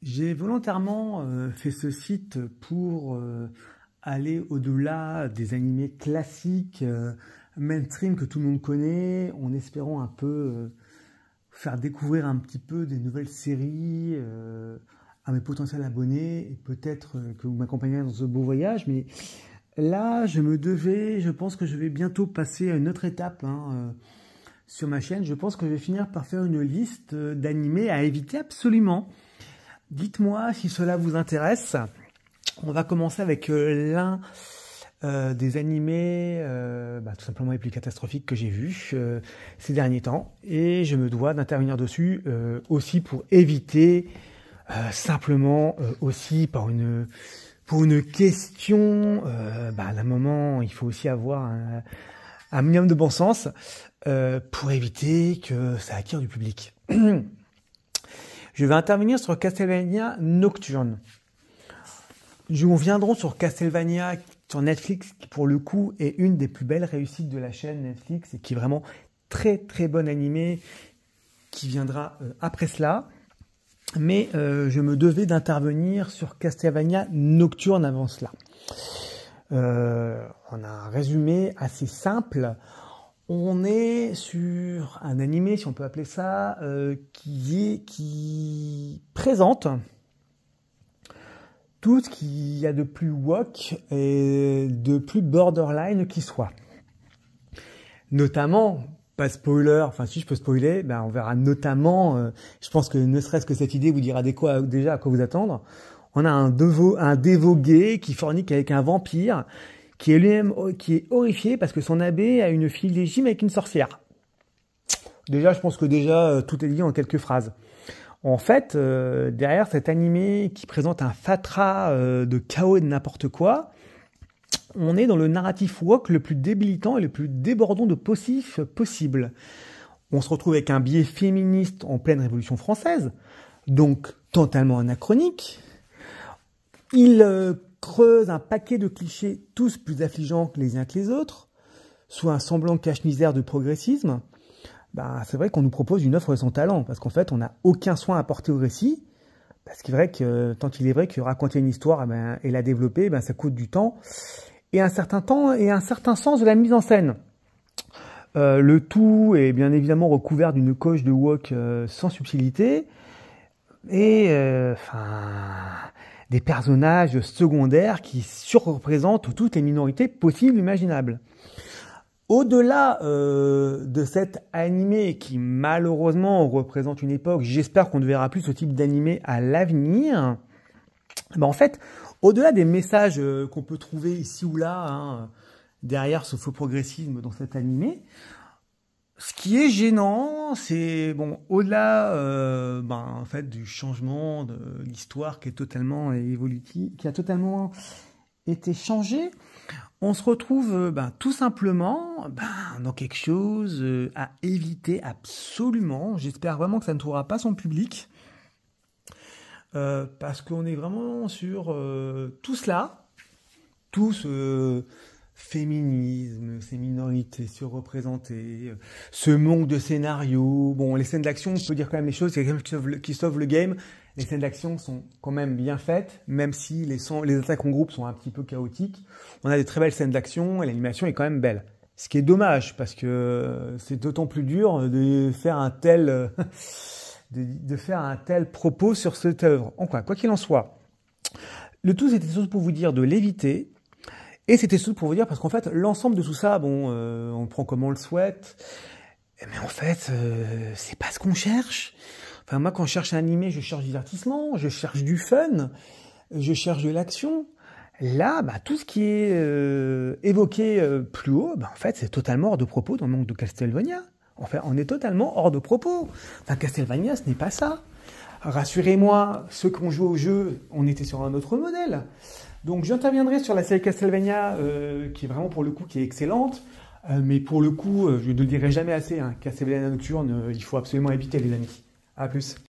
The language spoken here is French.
J'ai volontairement fait ce site pour aller au-delà des animés classiques, mainstream que tout le monde connaît, en espérant un peu faire découvrir un petit peu des nouvelles séries à mes potentiels abonnés, et peut-être que vous m'accompagnerez dans ce beau voyage. Mais là, je pense que je vais bientôt passer à une autre étape sur ma chaîne. Je pense que je vais finir par faire une liste d'animés à éviter absolument. Dites-moi si cela vous intéresse. On va commencer avec l'un des animés tout simplement les plus catastrophiques que j'ai vus ces derniers temps. Et je me dois d'intervenir dessus aussi pour éviter simplement aussi pour une question d'un moment, il faut aussi avoir un minimum de bon sens pour éviter que ça attire du public. Je vais intervenir sur Castlevania Nocturne. Nous viendrons sur Castlevania sur Netflix, qui pour le coup est une des plus belles réussites de la chaîne Netflix et qui est vraiment très très bon animé qui viendra après cela. Mais je me devais d'intervenir sur Castlevania Nocturne avant cela. On a un résumé assez simple. On est sur un animé, si on peut appeler ça, qui présente tout ce qu'il y a de plus woke et de plus borderline qui soit. Notamment, pas spoiler, enfin si je peux spoiler, on verra notamment, je pense que ne serait-ce que cette idée vous dira déjà à quoi vous attendre. On a un dévot gay qui fornique avec un vampire, qui est horrifié parce que son abbé a une fille légitime avec une sorcière. Déjà, je pense que tout est dit en quelques phrases. En fait, derrière cet animé qui présente un fatras de chaos et de n'importe quoi, on est dans le narratif woke le plus débilitant et le plus débordant de possible. On se retrouve avec un biais féministe en pleine Révolution française, donc totalement anachronique. Il creuse un paquet de clichés, tous plus affligeants que les uns que les autres, sous un semblant cache-misère de progressisme. C'est vrai qu'on nous propose une offre sans talent, parce qu'en fait, on n'a aucun soin à apporter au récit, parce qu'il est vrai que, tant il est vrai que raconter une histoire et la développer, ça coûte du temps et un certain sens de la mise en scène. Le tout est bien évidemment recouvert d'une coche de woke sans subtilité, et des personnages secondaires qui surreprésentent toutes les minorités possibles et imaginables. Au-delà de cet animé qui malheureusement représente une époque, j'espère qu'on ne verra plus ce type d'animé à l'avenir, en fait, au-delà des messages qu'on peut trouver ici ou là, derrière ce faux progressisme dans cet animé, ce qui est gênant, c'est au-delà en fait du changement de l'histoire qui est totalement évolutive, qui a totalement été changée, on se retrouve tout simplement dans quelque chose à éviter absolument. J'espère vraiment que ça ne trouvera pas son public, parce qu'on est vraiment sur tout cela, tout ce féminisme, ces minorités surreprésentées, ce manque de scénario. Bon, les scènes d'action, on peut dire quand même les choses, c'est quelque chose qui sauve le game. Les scènes d'action sont quand même bien faites, même si les attaques en groupe sont un petit peu chaotiques. On a des très belles scènes d'action et l'animation est quand même belle. Ce qui est dommage, parce que c'est d'autant plus dur de faire un tel propos sur cette œuvre. Quoi qu'il en soit, le tout c'était surtout pour vous dire de l'éviter. Et c'était surtout pour vous dire, parce qu'en fait, l'ensemble de tout ça, on le prend comme on le souhaite, mais en fait, c'est pas ce qu'on cherche. Enfin, moi, quand je cherche un animé, je cherche du divertissement, je cherche du fun, je cherche de l'action. Là, tout ce qui est évoqué plus haut, en fait, c'est totalement hors de propos dans le monde de Castlevania. Enfin, on est totalement hors de propos. Enfin, Castlevania, ce n'est pas ça. Rassurez-moi, ceux qui ont joué au jeu, on était sur un autre modèle. Donc j'interviendrai sur la série Castlevania, qui est vraiment pour le coup qui est excellente, mais pour le coup, je ne le dirai jamais assez, Castlevania Nocturne, il faut absolument éviter les amis. À plus.